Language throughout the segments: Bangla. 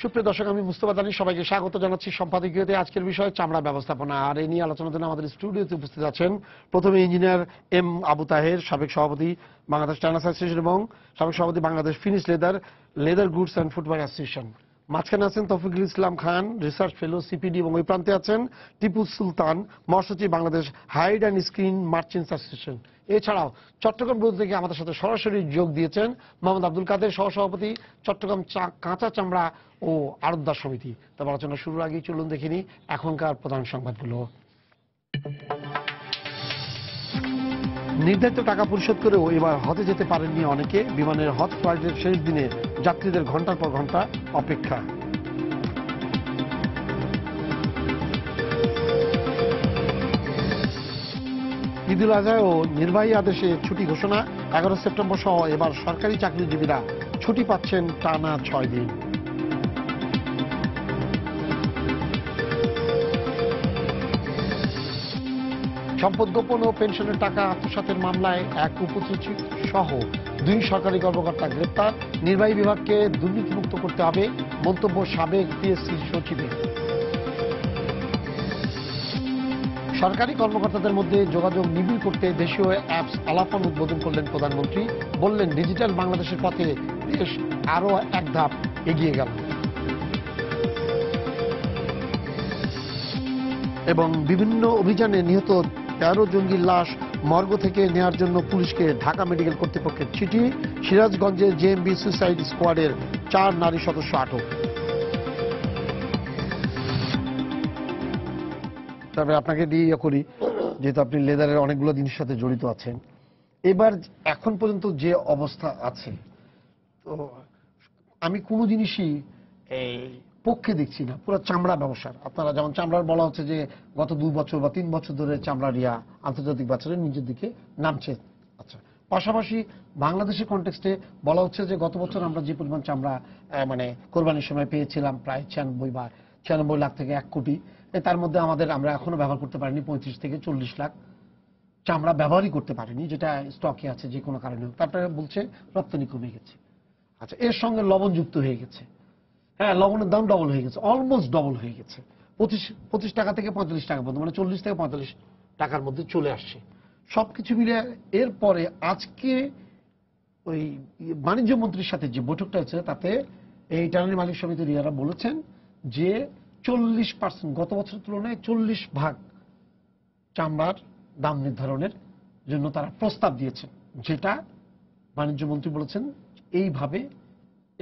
সুপ্রিয় দর্শক, আমি মুস্তফা জানি সবাইকে স্বাগত জানাচ্ছি সম্পাদকীয়তে। আজকের বিষয় চামড়া ব্যবস্থাপনা, আর এই নিয়ে আলোচনার জন্য আমাদের স্টুডিওতে উপস্থিত আছেন প্রথমে ইঞ্জিনিয়ার এম আবু তাহের, সাবেক সভাপতি বাংলাদেশ টার্নার্স অ্যাসোসিয়েশন এবং সাবেক সভাপতি Bangladesh finish leather goods and footwear association. মাঝখানে আছেন Toufiqul Islam Khan, research fellow CPD, এবং ওই প্রান্তে আছেন টিপু সুলতান, মহাসচিব Bangladesh hide and skin merchants association. এছাড়াও চট্টগ্রাম বোর্ড থেকে আমাদের সাথে সরাসরি যোগ দিয়েছেন মোহাম্মদ আব্দুল কাদের, সহসভাপতি চট্টগ্রাম কাঁচা চামড়া ও আড়তদার সমিতি। তবে আলোচনা শুরুর আগেই চলুন দেখিনি এখনকার প্রধান সংবাদগুলো। নির্ধারিত টাকা পরিশোধ করেও এবার হজে যেতে পারেননি অনেকে। বিমানের হজ ফ্লাইটের শেষ দিনে যাত্রীদের ঘন্টার পর ঘন্টা অপেক্ষা। ঈদুল আজহা ও নির্বাহী আদেশে ছুটি ঘোষণা। 11 সেপ্টেম্বর সহ এবার সরকারি চাকরিজীবীরা ছুটি পাচ্ছেন টানা 6 দিন। সম্পদ গোপন ও পেনশনের টাকা আত্মসাতের মামলায় এক উপসচিব সহ 2 সরকারি কর্মকর্তা গ্রেপ্তার। নির্বাহী বিভাগকে দুর্নীতিমুক্ত করতে হবে, মন্তব্য সাবেক পিএসসি সচিবের। সরকারি কর্মকর্তাদের মধ্যে যোগাযোগ নিবিড় করতে দেশীয় অ্যাপস আলাপন উদ্বোধন করলেন প্রধানমন্ত্রী। বললেন, ডিজিটাল বাংলাদেশের পথে দেশ আরও এক ধাপ এগিয়ে গেল। এবং বিভিন্ন অভিযানে নিহত 13 জঙ্গির লাশ মর্গ থেকে নেওয়ার জন্য পুলিশকে ঢাকা মেডিকেল কর্তৃপক্ষের চিঠি। সিরাজগঞ্জের জেএমবি সুইসাইড স্কোয়াডের 4 নারী সদস্য আটক। তবে আপনাকে দিয়ে করি, যেহেতু আপনি লেদারের অনেকগুলো জিনিসের সাথে জড়িত আছেন, এবার এখন পর্যন্ত যে অবস্থা আছে, তো আমি কোনো জিনিসই পক্ষে দেখছি না পুরো চামড়া ব্যবসার। আপনারা যেমন চামড়ার বলা হচ্ছে যে গত 2 বছর বা 3 বছর ধরে চামড়ারিয়া আন্তর্জাতিক বাজারে নিজের দিকে নামছে। আচ্ছা, পাশাপাশি বাংলাদেশের কনটেক্সটে বলা হচ্ছে যে গত বছর আমরা যে পরিমাণ চামড়া কোরবানির সময় পেয়েছিলাম প্রায় 96 লাখ থেকে 1 কোটি, তার মধ্যে আমরা এখনো ব্যবহার করতে পারিনি 35 থেকে 40 লাখ চামড়া ব্যবহারই করতে পারিনি, যেটা স্টকে আছে যে কোনো কারণে। তারপরে বলছে রপ্তানি কমে গেছে। আচ্ছা, এর সঙ্গে লবণ যুক্ত হয়ে গেছে। হ্যাঁ, লবণের দাম ডবল হয়ে গেছে, অলমোস্ট ডবল হয়ে গেছে। 25 টাকা থেকে 45 টাকা পর্যন্ত, মানে 40 থেকে 45 টাকার মধ্যে চলে আসছে সবকিছু মিলে। এরপরে আজকে ওই বাণিজ্য মন্ত্রীর সাথে যে বৈঠকটা হচ্ছে, তাতে এই টার্নারি মালিক সমিতির ইয়ারা বলেছেন যে 40% গত বছরের তুলনায় 40% চামড়ার দাম নির্ধারণের জন্য তারা প্রস্তাব দিয়েছেন, যেটা বাণিজ্য মন্ত্রী বলেছেন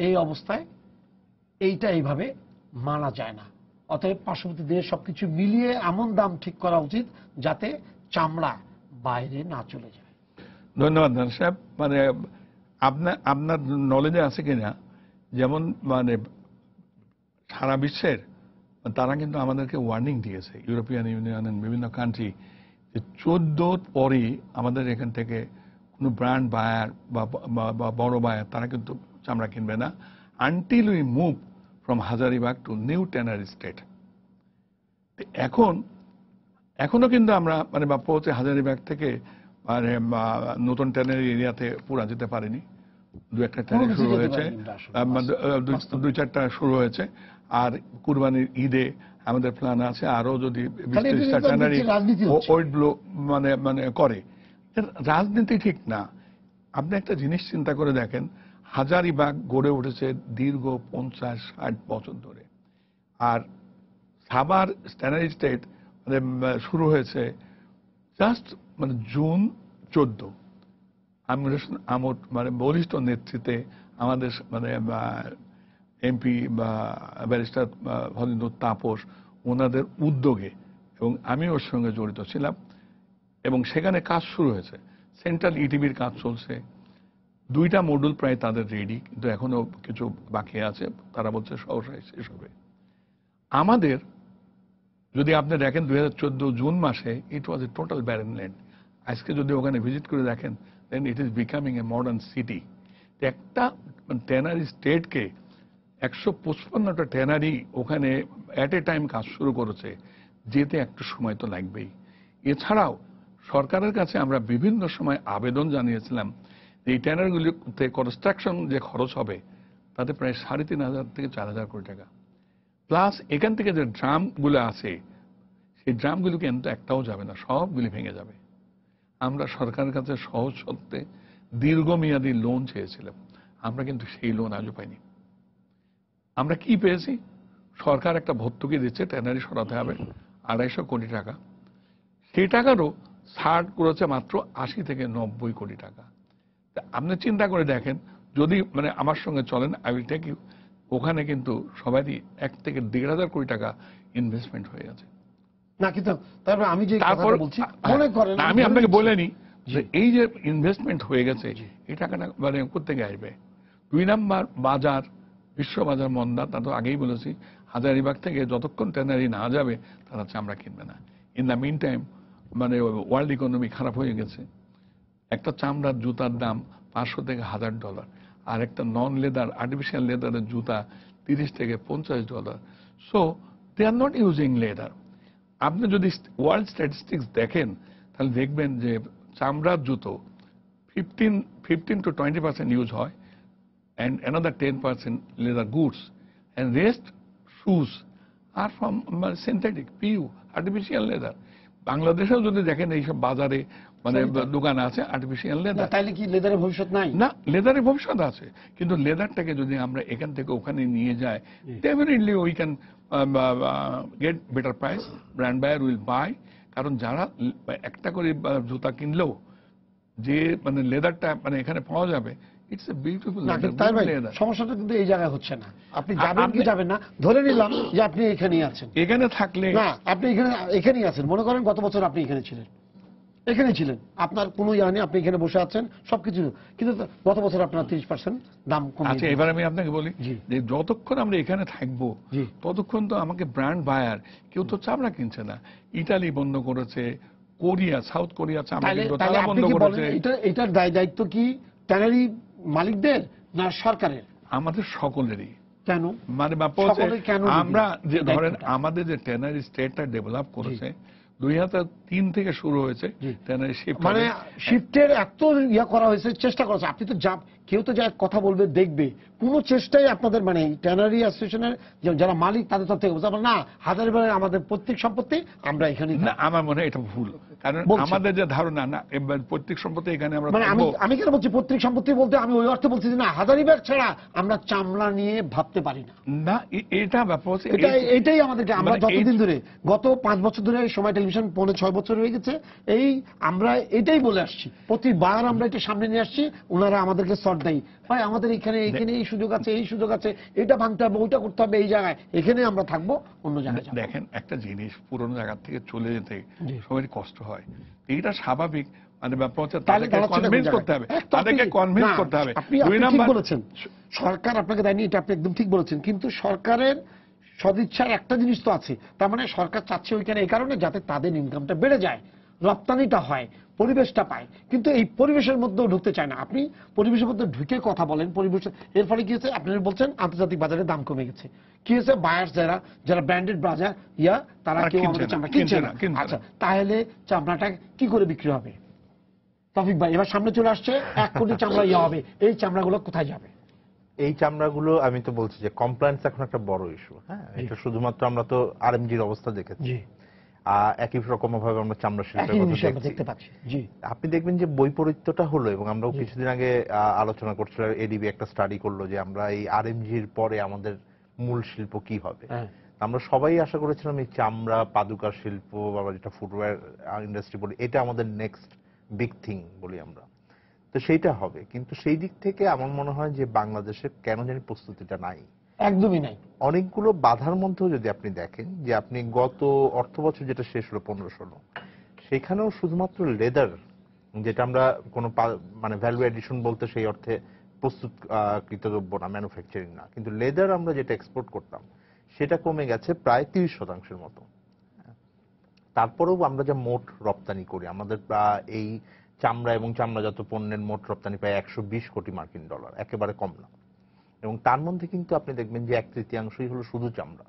এই অবস্থায় এইভাবে মানা যায় না। অতএব পার্শ্ববর্তী দেশ সবকিছু মিলিয়ে এমন দাম ঠিক করা উচিত যাতে চামড়া বাইরে না চলে যায়। ধন্যবাদ সাহেব। মানে আপনার নলেজে আছে কিনা, যেমন মানে সারা বিশ্বের তারা কিন্তু আমাদেরকে ওয়ার্নিং দিয়েছে, ইউরোপিয়ান ইউনিয়নের বিভিন্ন কান্ট্রি, যে 14 পরই আমাদের এখান থেকে কোনো ব্র্যান্ড বায়ার বা বড় বায়ার তারা কিন্তু চামড়া কিনবে না until we move from Hazaribagh two new tannery state. এখনো কিন্তু আমরা মানে পৌঁছে হাজারিবাগ থেকে মানে নতুন ট্যানারি এরিয়াতে পুরা যেতে পারিনি। 2-1টা ট্যানারি শুরু হয়েছে, 2-4টা শুরু হয়েছে। আর কুরবানির ঈদে আমাদের প্ল্যান আছে আরো যদি 20-30টা ট্যানারি ওয়েট ব্লো মানে করে। রাজনীতি ঠিক না। আপনি একটা জিনিস চিন্তা করে দেখেন, হাজারিবাগ গড়ে উঠেছে দীর্ঘ 50-60 বছর ধরে, আর সাভার ট্যানারি স্টেট মানে শুরু হয়েছে জাস্ট মানে জুন 14। মানে বলিষ্ঠ নেতৃত্বে আমাদের মানে এমপি বা ব্যারিস্টার ভজেন্দ্র তাপস, ওনাদের উদ্যোগে, এবং আমি ওর সঙ্গে জড়িত ছিলাম, এবং সেখানে কাজ শুরু হয়েছে। সেন্ট্রাল ইটিভির কাজ চলছে, 2টা মডুল প্রায় তাদের রেডি, কিন্তু এখনো কিছু বাকি আছে। তারা বলছে সহসায় শেষ হবে। আমাদের যদি আপনি দেখেন 2014 জুন মাসে it was a total barren land. আজকে যদি ওখানে ভিজিট করে দেখেন, then it is becoming a modern city. একটা ট্যানারি স্টেটকে 155টা ট্যানারি ওখানে অ্যাট এ টাইম কাজ শুরু করেছে, যেতে একটু সময় তো লাগবেই। এছাড়াও সরকারের কাছে আমরা বিভিন্ন সময় আবেদন জানিয়েছিলাম এই ট্যানারিগুলিতে কনস্ট্রাকশন যে খরচ হবে তাতে প্রায় 3,500 থেকে 4,000 কোটি টাকা। প্লাস এখান থেকে যে ড্রামগুলো আছে সেই ড্রামগুলো কিন্তু একটাও যাবে না, সবগুলি ভেঙে যাবে। আমরা সরকারের কাছে সহজ সত্ত্বে দীর্ঘমেয়াদী লোন চেয়েছিলাম, আমরা কিন্তু সেই লোন আজও পাইনি। আমরা কি পেয়েছি? সরকার একটা ভর্তুকি দিচ্ছে, ট্যানারি সরাতে হবে 250 কোটি টাকা, সেই টাকারও ছাড় করেছে মাত্র 80 থেকে 90 কোটি টাকা। আপনি চিন্তা করে দেখেন, যদি মানে আমার সঙ্গে চলেন, আই উইল টেক ইউ, ওখানে কিন্তু সবারই 1 থেকে 1,500 কোটি টাকা ইনভেস্টমেন্ট হয়ে গেছে। না কিন্তু তারপর আমি যে তারপর কথাটা বলছি মনে করেন, আমি আপনাকে বলে নিই যে এই যে ইনভেস্টমেন্ট হয়ে গেছে, এই টাকাটা মানে কোত্থেকে আসবে? 2 নাম্বার, বাজার, বিশ্ব বাজার মন্দা, তা তো আগেই বলেছি। হাজারীবাগ থেকে যতক্ষণ ট্যানারি না যাবে তারা চামড়া কিনবে না। ইন দ্য মিন টাইম মানে ওয়ার্ল্ড ইকোনমি খারাপ হয়ে গেছে। একটা চামড়ার জুতার দাম $500 থেকে $1,000, আর একটা নন লেদার আর্টিফিশিয়াল লেদারের জুতা $30 থেকে $50। So they are not using leather. আপনি যদি ওয়ার্ল্ড স্ট্যাটিস্টিক্স দেখেন তাহলে দেখবেন যে চামড়ার জুতো 15 to 20% ইউজ হয়, and another 10% leather goods, and rest shoes are from synthetic, PU, artificial leather. বাংলাদেশেও যদি দেখেন এইসব বাজারে মানে দোকান আছে আর্টিফিশিয়াল লেদার। তাহলে কি লেদারের ভবিষ্যৎ নাই? না, লেদারের ভবিষ্যৎ আছে, কিন্তু লেদারটাকে যদি আমরা এখান থেকে ওখানে নিয়ে যাই, definitely we can get better price, brand buyer will buy. কারণ যারা একটা করে জুতা কিনলেও যে মানে লেদারটা মানে এখানে পাওয়া যাবে, ইটস এ বিউটিফুল লেদার। সমস্যাটা কিন্তু এই জায়গায় হচ্ছে না। আপনি যাবেন কি যাবেন না, ধরে নিলাম যে আপনি এখানেই আছেন, এখানে থাকলে না আপনি এখানেই আছেন, মনে করেন গত বছর আপনি এখানে ছিলেন, আপনার কোনো ইয়া নেই, আপনি এখানে বসে আছেন সবকিছু, কিন্তু গত বছর আপনার 30% দাম কমে। আচ্ছা, এবার আমি আপনাকে বলি যে যতক্ষণ আমরা এখানে থাকবো ততক্ষণ তো আমাকে ব্র্যান্ড বায়ার কেউ তো চামড়া কিনছে না। ইটালি বন্ধ করেছে, কোরিয়া, সাউথ কোরিয়া চামড়া তারা বন্ধ করেছে। এটার দায়িত্ব কি ট্যানারি মালিকদের না সরকারের? আমাদের সকলেরই। কেন? মানে আমরা যে ধরেন আমাদের যে ট্যানারি স্টেটটা ডেভেলপ করেছে 2003 থেকে শুরু হয়েছে ট্যানারি শিফট, মানে শিফটের এত ইয়া করা হয়েছে, চেষ্টা করা হয়েছে। আপনি তো কেউ তো যা কথা বলবে দেখবে, কোনো চেষ্টাই আপনাদের মানে ট্যানারি অ্যাসোসিয়েশনের যারা মালিক তাদের তরফ থেকে না হাজারীবাগের আমাদের প্রত্যেক সম্পত্তি আমরা এখানে না, আমার মনে হয় এটা ভুল। কারণ আমাদের যে ধারণা না প্রত্যেক সম্পত্তি এখানে আমরা মানে আমি কেন বলছি প্রত্যেক সম্পত্তি বলতে আমি ওই অর্থে বলছি না হাজারীবাগ ছাড়া আমরা চামড়া নিয়ে ভাবতে পারি না। না, এটা ব্যাপার এটাই আমাদেরকে, আমরা যতদিন ধরে গত 5 বছর ধরে সময় টেলিভিশন 5-6 বছর হয়ে গেছে, এই আমরা এটাই বলে আসছি, প্রতিবার আমরা এটা সামনে নিয়ে আসছি, ওনারা আমাদেরকে শর্ট দেয়, ভাই আমাদের এখানে এই সুযোগ আছে, এই সুযোগ আছে, এটা ভাঙতে হবে, ওইটা করতে হবে, এই জায়গায় এখানে আমরা থাকবো, অন্য জায়গায়। দেখেন, একটা জিনিস পুরোনো জায়গা থেকে চলে যেতে সবারই কষ্ট হয়, এইটা স্বাভাবিক। মানে ব্যাপার হচ্ছে তাদেরকে কনভিন্স করতে হবে, আপনি ঠিক বলেছেন, সরকার আপনাকে দেয়নি, এটা আপনি একদম ঠিক বলেছেন, কিন্তু সরকারের সদিচ্ছার একটা জিনিস তো আছে, তার মানে সরকার চাচ্ছে ওইখানে এই কারণে যাতে তাদের ইনকামটা বেড়ে যায়, রপ্তানিটা হয়, পরিবেশটা পায়, কিন্তু এই পরিবেশের মধ্যেও ঢুকতে চায় না। আপনি পরিবেশের মধ্যে ঢুকে কথা বলেন, পরিবেশ, এর ফলে কি হচ্ছে? আপনারা বলছেন আন্তর্জাতিক বাজারে দাম কমে গেছে, কি হচ্ছে? বায়ার্স যারা ব্র্যান্ডেড বাজার তারা কেউ আমাদের চামড়া কিনছে না। আচ্ছা, তাহলে চামড়াটা কি করে বিক্রি হবে? তৌফিক ভাই, এবার সামনে চলে আসছে 1 কোটি চামড়া হবে, এই চামড়াগুলো কোথায় যাবে? এই চামড়াগুলো আমি তো বলছি যে কমপ্লায়েন্স এখন একটা বড় ইস্যু। হ্যাঁ, এটা শুধুমাত্র আমরা তো আরএমজির অবস্থা দেখেছি, একই রকম ভাবে আমরা চামড়া শিল্পের দেখতে পাচ্ছি। আপনি দেখবেন যে বৈপরীত্যটা হলো, এবং আমরাও কিছুদিন আগে আলোচনা করছিলাম, এডিবি একটা স্টাডি করলো যে আমরা এই আরএমজির পরে আমাদের মূল শিল্প কি হবে। আমরা সবাই আশা করেছিলাম এই চামড়া, পাদুকা শিল্প বা যেটা ফুটওয়্যার ইন্ডাস্ট্রি বলি, এটা আমাদের নেক্সট বিগ থিং বলি আমরা, তো সেইটা হবে। কিন্তু সেই দিক থেকে আমার মনে হয় যে বাংলাদেশের কেন জানি প্রস্তুতিটা নাই, একদমই নাই। অনেকগুলো বাধার মধ্যেও যদি আপনি দেখেন যে আপনি গত অর্থ বছর যেটা শেষ হলো 15-16, সেখানেও শুধুমাত্র লেদার, যেটা আমরা কোনো মানে ভ্যালু এডিশন বলতে সেই অর্থে প্রস্তুতকৃত দ্রব্য না, ম্যানুফ্যাকচারিং না, কিন্তু লেদার আমরা যেটা এক্সপোর্ট করতাম সেটা কমে গেছে প্রায় 30% মতো। তারপরেও আমরা যা মোট রপ্তানি করি, আমাদের এই চামড়া এবং চামড়াজাত পণ্যের মোট রপ্তানি প্রায় $120 কোটি, একেবারে কম না। এবং তার মধ্যে কিন্তু আপনি দেখবেন যে 1/3 হলো শুধু চামড়া।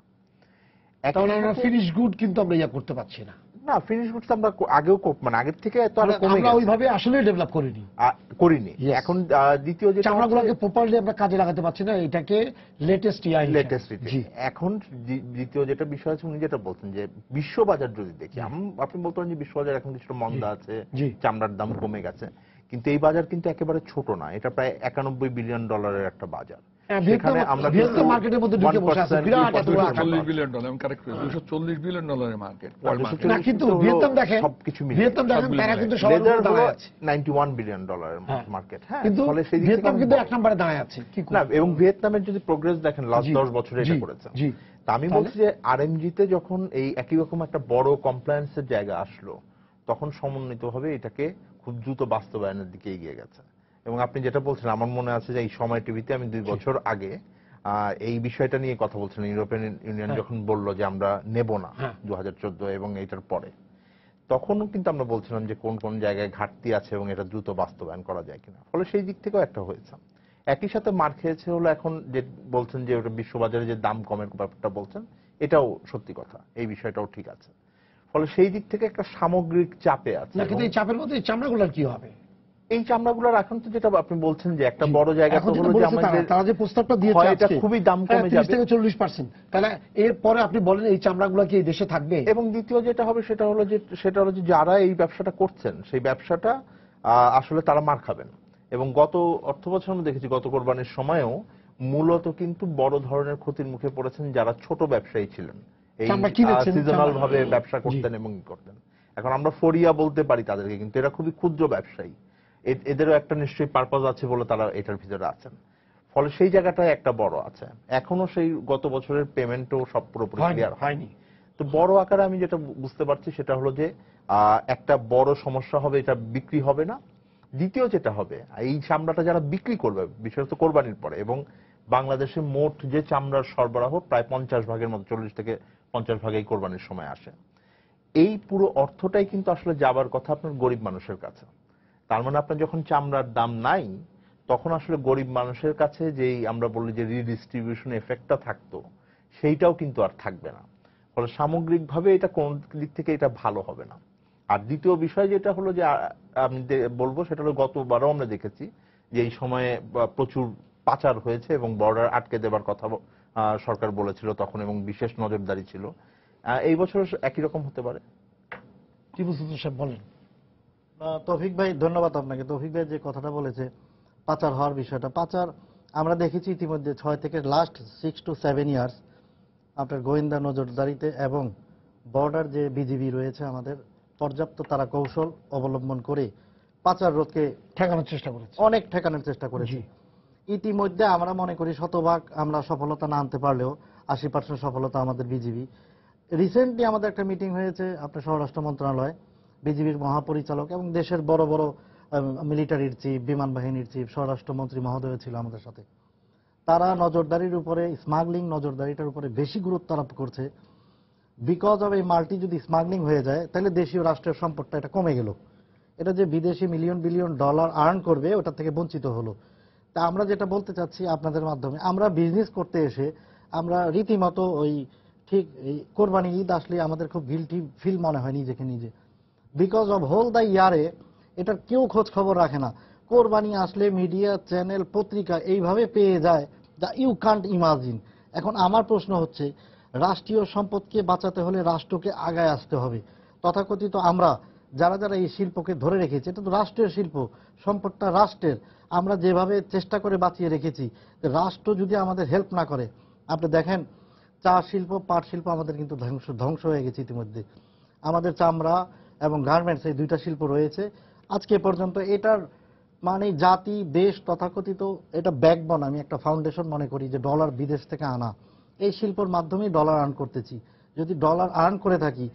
ফিনিশ গুড কিন্তু আমরা ইয়া করতে পারছি না। না, ফিনিশ গুডস আমরা আগেও মানে আগের থেকে তো আরো কমে আমরা গেছে। ওইভাবে আসলে ডেভেলপ করিনি। করিনি। Yes. এখন দ্বিতীয় যেটা চামড়াগুলোকে প্রপারলি আমরা কাজে লাগাতে পারছি না, এটাকে লেটেস্ট লেটেস্ট। এখন দ্বিতীয় যেটা বিষয় আছে, উনি যেটা বলছেন যে বিশ্ববাজার যদি দেখি, আপনি বলতে পারেন যে বিশ্ববাজার এখন কিছুটা মন্দা আছে, চামড়ার দাম কমে গেছে, কিন্তু এই বাজার কিন্তু একেবারে ছোট না, এটা প্রায় $91 বিলিয়ন একটা বাজার। সেখানে আমরা মার্কেটের মধ্যে ঢুকে বসে আছি, বিরাট এত বড় আকার। $240 বিলিয়ন, আমি কারেক্ট করি, $240 বিলিয়ন মার্কেট। না, কিন্তু ভিয়েতনাম দেখেন, সবকিছু মিলে ভিয়েতনাম দেখেন, তারা কিন্তু সবার উপরে দাঁড়ায় আছে। $91 বিলিয়ন মার্কেট। হ্যাঁ, কিন্তু ফলে সেই দিক থেকে ভিয়েতনাম কিন্তু এক নম্বরে দাঁড়ায় আছে। কি না, এবং ভিয়েতনামের যদি প্রোগ্রেস দেখেন লাস্ট 10 বছরে এটা করেছে। তা আমি বলছি যে আরএমজিতে যখন এই একই রকম একটা বড় কমপ্লায়েন্সের জায়গা আসলো, তখন সমন্বিতভাবে এটাকে খুব দ্রুত বাস্তবায়নের দিকে এগিয়ে গেছে। এবং আপনি যেটা বলছেন, আমার মনে আছে যে এই সময় টিভিতে আমি 2 বছর আগে এই বিষয়টা নিয়ে কথা বলছিলাম। ইউরোপিয়ান ইউনিয়ন যখন বলল যে আমরা নেব না 2014 এবং এটার পরে, তখনও কিন্তু আমরা বলছিলাম যে কোন কোন জায়গায় ঘাটতি আছে এবং এটা দ্রুত বাস্তবায়ন করা যায় কিনা। ফলে সেই দিক থেকেও একটা হয়েছে। একই সাথে মার খেয়েছে হলো এখন যে বলছেন যে ওটা বিশ্ববাজারে যে দাম কমের ব্যাপারটা বলছেন, এটাও সত্যি কথা, এই বিষয়টাও ঠিক আছে। ফলে সেই দিক থেকে একটা সামগ্রিক চাপে আছে। কিন্তু এই চাপের মধ্যে চামড়াগুলোর কি হবে? এই চামড়াগুলোর এখন তো যেটা আপনি বলছেন যে একটা বড় জায়গা তো হলো যে আমাদের, তারা যে প্রস্তাবটা দিয়েছে এটা খুবই দাম কমে যাবে 30 থেকে 40%। তাহলে এরপরে আপনি বলেন এই চামড়াগুলো কি এই দেশে থাকবে? এবং দ্বিতীয় যেটা হবে সেটা হলো যে যারা এই ব্যবসাটা করছেন, সেই ব্যবসাটা আসলে তারা মার খাবেন। এবং গত অর্থবছর আমরা দেখেছি, গত কোরবানির সময়ও মূলত কিন্তু বড় ধরনের ক্ষতির মুখে পড়েছেন যারা ছোট ব্যবসায়ী ছিলেন, এই সিজনাল ভাবে ব্যবসা করতেন এবং করতেন। এখন আমরা ফরিয়া বলতে পারি তাদেরকে, কিন্তু এরা খুবই ক্ষুদ্র ব্যবসায়ী, এদেরও একটা নিশ্চয়ই পারপাস আছে বলে তারা এটার ভিতরে আছেন। ফলে সেই জায়গাটায় একটা বড় আছে। এখনো সেই গত বছরের পেমেন্টও সব পুরোপুরি ক্লিয়ার হয়নি। তো বড় আকারে আমি যেটা বুঝতে পারছি সেটা হলো যে একটা বড় সমস্যা হবে, এটা বিক্রি হবে না। দ্বিতীয় যেটা হবে, এই চামড়াটা যারা বিক্রি করবে বিশেষত কোরবানির পরে, এবং বাংলাদেশে মোট যে চামড়ার সরবরাহ প্রায় 50 ভাগের মতো, 40 থেকে 50 ভাগ এই কোরবানির সময় আসে। এই পুরো অর্থটাই কিন্তু আসলে যাবার কথা আপনার গরিব মানুষের কাছে। তার মানে আপনার যখন চামড়ার দাম নাই, তখন আসলে গরিব মানুষের কাছে যেই আমরা বলি যে রিডিস্ট্রিবিউশন এফেক্টটা থাকতো, সেইটাও কিন্তু আর থাকবে না। ফলে সামগ্রিকভাবে এটা কোন দিক থেকে এটা ভালো হবে না। আর দ্বিতীয় বিষয় যেটা হলো যে আমি বলবো সেটা হলো, গতবারও আমরা দেখেছি যে এই সময়ে প্রচুর পাচার হয়েছে এবং বর্ডার আটকে দেবার কথা সরকার বলেছিল তখন, এবং বিশেষ নজরদারি ছিল। এই বছর একই রকম হতে পারে। টিপু সুলতান সাহেব বলেন। তৌফিক ভাই, ধন্যবাদ আপনাকে। তৌফিক ভাই যে কথাটা বলেছে পাচার হওয়ার বিষয়টা, পাচার আমরা দেখেছি ইতিমধ্যে 6 থেকে লাস্ট 6 to 7 ইয়ার্স আপনার গোয়েন্দা নজরদারিতে এবং বর্ডার যে বিজিবি রয়েছে আমাদের, পর্যাপ্ত তারা কৌশল অবলম্বন করে পাচার রোধকে ঠেকানোর চেষ্টা করেছে, অনেক ঠেকানোর চেষ্টা করেছে। ইতিমধ্যে আমরা মনে করি শতভাগ আমরা সফলতা না আনতে পারলেও 80% সফলতা আমাদের বিজিবি। রিসেন্টলি আমাদের একটা মিটিং হয়েছে আপনার স্বরাষ্ট্র মন্ত্রণালয়, বিজিবির মহাপরিচালক এবং দেশের বড় বড় মিলিটারির চিফ, বিমান বাহিনীর চিফ, স্বরাষ্ট্রমন্ত্রী মহোদয় ছিল আমাদের সাথে। তারা নজরদারির উপরে, স্মাগলিং নজরদারিটার উপরে বেশি গুরুত্ব আরোপ করছে। বিকজ অফ এই মাল্টি যদি স্মাগলিং হয়ে যায়, তাহলে দেশীয় রাষ্ট্রের সম্পদটা এটা কমে গেল। এটা যে বিদেশি মিলিয়ন বিলিয়ন ডলার আর্ন করবে, ওটা থেকে বঞ্চিত হলো। তা আমরা যেটা বলতে চাচ্ছি আপনাদের মাধ্যমে, আমরা বিজনেস করতে এসে আমরা রীতিমতো ওই ঠিক এই কোরবানি ঈদ আসলে আমাদের খুব গিলটি ফিল মনে হয় নিজেকে নিজে। বিকজ অফ হোল দ্য ইয়ারে এটার কেউ খোঁজ খবর রাখে না। কোরবানি আসলে মিডিয়া, চ্যানেল, পত্রিকা এইভাবে পেয়ে যায় যা ইউ কান্ট ইমাজিন। এখন আমার প্রশ্ন হচ্ছে, রাষ্ট্রীয় সম্পদকে বাঁচাতে হলে রাষ্ট্রকে আগায় আসতে হবে। তথাকথিত আমরা যারা যারা এই শিল্পকে ধরে রেখেছি, এটা তো রাষ্ট্রীয় শিল্প, সম্পদটা রাষ্ট্রের। আমরা যেভাবে চেষ্টা করে বাঁচিয়ে রেখেছি, রাষ্ট্র যদি আমাদের হেল্প না করে, আপনি দেখেন চা শিল্প, পাট শিল্প আমাদের কিন্তু ধ্বংস হয়ে গেছে ইতিমধ্যে। আমাদের চামড়া এবং গার্মেন্টস এই দুইটা শিল্প রয়েছে আজকে পর্যন্ত। এটার মানে জাতি, দেশ, তথাকথিত এটা ব্যাকবোন, আমি একটা ফাউন্ডেশন মনে করি যে ডলার বিদেশ থেকে আনা, এই শিল্পর মাধ্যমেই ডলার আর্ন করতেছি। যদি ডলার আর্ন করে থাকি,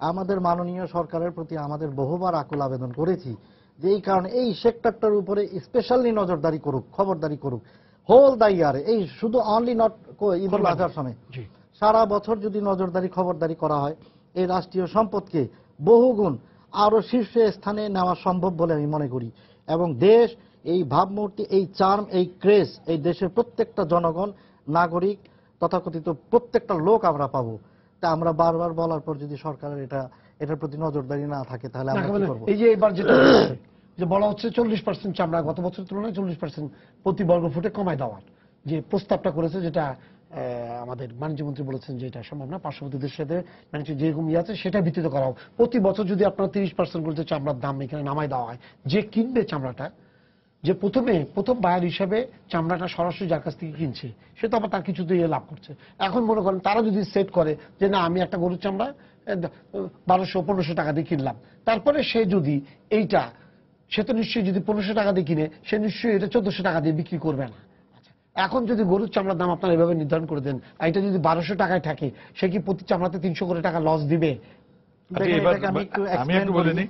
আমাদের মাননীয় সরকারের প্রতি আমাদের বহুবার আকুল আবেদন করেছি যে এই কারণে এই সেক্টরটার উপরে স্পেশালি নজরদারি করুক, খবরদারি করুক হোল দ্য ইয়ারে। এই শুধু অনলি নট ঈদ উল আজহার সময়, সারা বছর যদি নজরদারি খবরদারি করা হয়, এই রাষ্ট্রীয় সম্পদকে বহুগুণ আরো শীর্ষে স্থানে নেওয়া সম্ভব বলে আমি মনে করি। এবং দেশ এই ভাবমূর্তি, এই চার্ম, এই ক্রেজ এই দেশের প্রত্যেকটা জনগণ, নাগরিক, তথাকথিত প্রত্যেকটা লোক আমরা পাবো। তা আমরা বারবার বলার পর যদি সরকারের এটা এটার প্রতি নজরদারি না থাকে তাহলে আমরা কি করব? এই যে এবার যেটা হচ্ছে, যে বলা হচ্ছে 40% চামড়া গত বছরের তুলনায় 40% প্রতি বর্গ ফুটে কমায় দেওয়ার যে প্রস্তাবটা করেছে, যেটা আমাদের বাণিজ্যমন্ত্রী বলেছেন যে এটা সম্ভব না, পার্শ্ববর্তী দেশের সাথে বাণিজ্য যেরকম ইয়ে আছে সেটা ভিত্তিতে করা হোক। প্রতি বছর যদি আপনার 30% করে চামড়ার দাম এখানে নামায় দেওয়া হয়, যে কিনবে চামড়াটা, যে প্রথম বায়ার হিসেবে চামড়াটা সরাসরি যার কাছ থেকে কিনছে, সে তো আবার তার কিছুতে লাভ করছে। এখন মনে করেন তারা যদি সেট করে যে না আমি একটা গরুর চামড়া 1200-1500 টাকা দিয়ে কিনলাম, তারপরে সে যদি এইটা, সে তো নিশ্চয়ই যদি 1500 টাকা দিয়ে কিনে, সে নিশ্চয়ই এটা 1400 টাকা দিয়ে বিক্রি করবে না। এখন যদি গরুর চামড়ার দাম আপনারা এভাবে নির্ধারণ করে দেন, আর এটা যদি 1200 টাকায় থাকে, সে কি প্রতি চামড়াতে 300 করে টাকা লস দিবে? আমি একটু বলে নিই,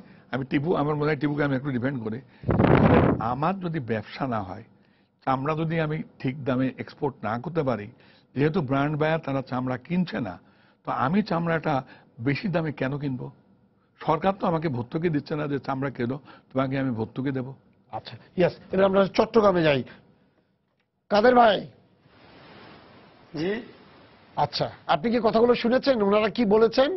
আমার মনে হয় টিপুকে আমি একটু ডিপেন্ড করি। আমার যদি ব্যবসা না হয়, চামড়া যদি আমি ঠিক দামে এক্সপোর্ট না করতে পারি, যেহেতু ব্র্যান্ড বায়ার তারা চামড়া কিনছে না, তো আমি চামড়াটা বেশি দামে কেন কিনবো? সরকার তো আমাকে ভর্তুকি দিচ্ছে না যে চামড়া কেনো, তোমাকে আমি ভর্তুকি দেবো। আচ্ছা, ইয়েস। এবার আমরা চট্টগ্রামে যাই। কাদের ভাই? জি, আচ্ছা, আপনি কি কথাগুলো শুনেছেন ওনারা কি বলেছেন?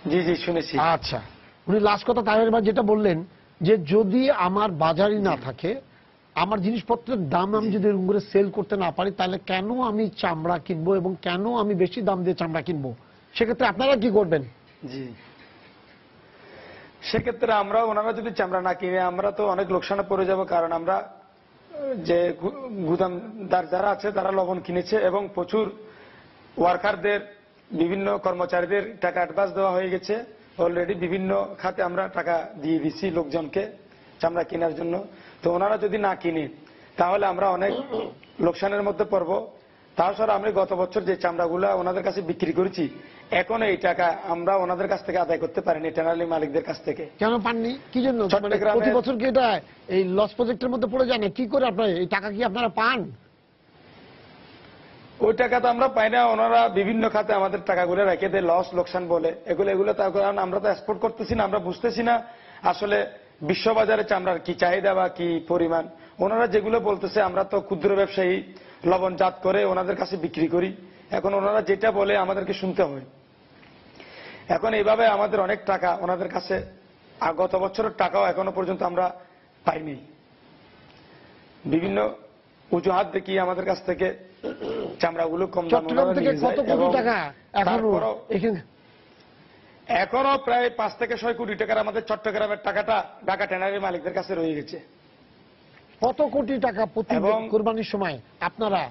জি জি শুনেছি। আচ্ছা, উনি লাস্ট কথা তাহের ভাই যেটা বললেন যে যদি আমার বাজারই না থাকে, আমার জিনিসপত্রের দাম আমি যদি এরকম করে সেল করতে না পারি, তাহলে কেন আমি চামড়া কিনবো এবং কেন আমি বেশি দাম দিয়ে চামড়া কিনবো? সেক্ষেত্রে আপনারা কি করবেন? জি, সেক্ষেত্রে আমরা, ওনারা যদি চামড়া না কিনে, আমরা তো অনেক লোকসানে পড়ে যাব। কারণ আমরা যে গুদামদার যারা আছে তারা লবণ কিনেছে এবং প্রচুর ওয়ার্কারদের, বিভিন্ন কর্মচারীদের টাকা অ্যাডভান্স দেওয়া হয়ে গেছে অলরেডি। বিভিন্ন খাতে আমরা টাকা দিয়ে দিচ্ছি লোকজনকে চামড়া কেনার জন্য। তো ওনারা যদি না কিনে, তাহলে আমরা অনেক লোকসানের মধ্যে পড়ব। তাছাড়া আমরা গত বছর যে চামড়াগুলা ওনাদের কাছে বিক্রি করেছি, এখনো এই টাকা আমরা ওনাদের কাছ থেকে আদায় করতে পারিনি, ট্যানারি মালিকদের কাছ থেকে। কেন পাননি? কি জন্য? প্রতি বছর কি এটা এই লস প্রজেক্টের মধ্যে পড়ে যায় না? কি করে আপনারা এই টাকা কি আপনারা পান? ওই টাকা তো আমরা পাই না, ওনারা বিভিন্ন খাতে আমাদের টাকাগুলো রেখে দেয়, লস লোকসান বলে। এগুলো তার কারণ আমরা তো এক্সপোর্ট করতেছি না, আমরা বুঝতেছি না আসলে বিশ্ববাজারে চামড়ার কি চাহিদা বা কি পরিমাণ। ওনারা যেগুলো বলতেছে, আমরা তো ক্ষুদ্র ব্যবসায়ী, লবণজাত করে ওনাদের কাছে বিক্রি করি। এখন ওনারা যেটা বলে আমাদেরকে শুনতে হয়। এখন এইভাবে আমাদের অনেক টাকা ওনাদের কাছে, গত বছরের টাকাও এখনো পর্যন্ত আমরা পাইনি। বিভিন্ন অজুহাত দেখিয়ে আমাদের কাছ থেকে চামড়াগুলো কম দামে চট্টগ্রাম থেকে কত কোটি টাকা এখনো প্রায় 5 থেকে 6 কোটি টাকার আমাদের চট্টগ্রামের টাকাটা ঢাকা ট্যানারি মালিকদের কাছে রয়ে গেছে। কত কোটি টাকা প্রতি কোরবানির সময় আপনারা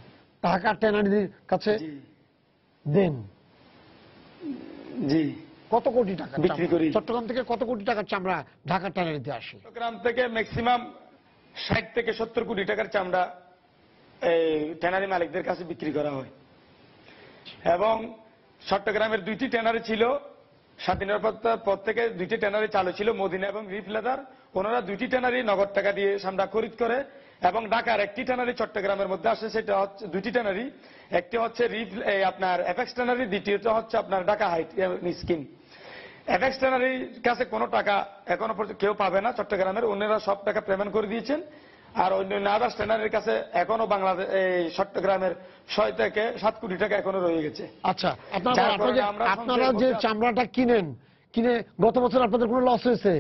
ঢাকা ট্যানারির কাছে দেন? জি, কত কোটি টাকা বিক্রি করি। চট্টগ্রাম থেকে কত কোটি টাকার চামড়া ঢাকা ট্যানারিতে আসে? চট্টগ্রাম থেকে ম্যাক্সিমাম 60 থেকে 70 কোটি টাকার চামড়া এই ট্যানারি মালিকদের কাছে বিক্রি করা হয়। এবং চট্টগ্রামের 2টি ট্যানারি ছিল, স্বাধীনতার পর থেকে 2টি ট্যানারি চালু ছিল, মদিনা এবং রিফ লেদার। ওনারা 2টি ট্যানারি নগদ টাকা দিয়ে চামড়া খরিদ করে। এবং ঢাকার একটি ট্যানারি চট্টগ্রামের মধ্যে আসে, সেটা হচ্ছে 2টি ট্যানারি। একটি হচ্ছে আপনার এফএক্স ট্যানারি, দ্বিতীয়টা হচ্ছে আপনার ঢাকা হাইট স্কিন। এফএক্স ট্যানারির কাছে কোনো টাকা এখনো পর্যন্ত কেউ পাবে না চট্টগ্রামের, অন্যরা সব টাকা পেমেন্ট করে দিয়েছেন। আর অন্য আদার্স ট্যানারির কাছে এখনো বাংলাদেশ চট্টগ্রামের 6 থেকে 7 কোটি টাকা এখনো রয়ে গেছে। আচ্ছা, আপনারা যে চামড়াটা কিনে গত বছর আপনাদের কোনো লস হয়েছে?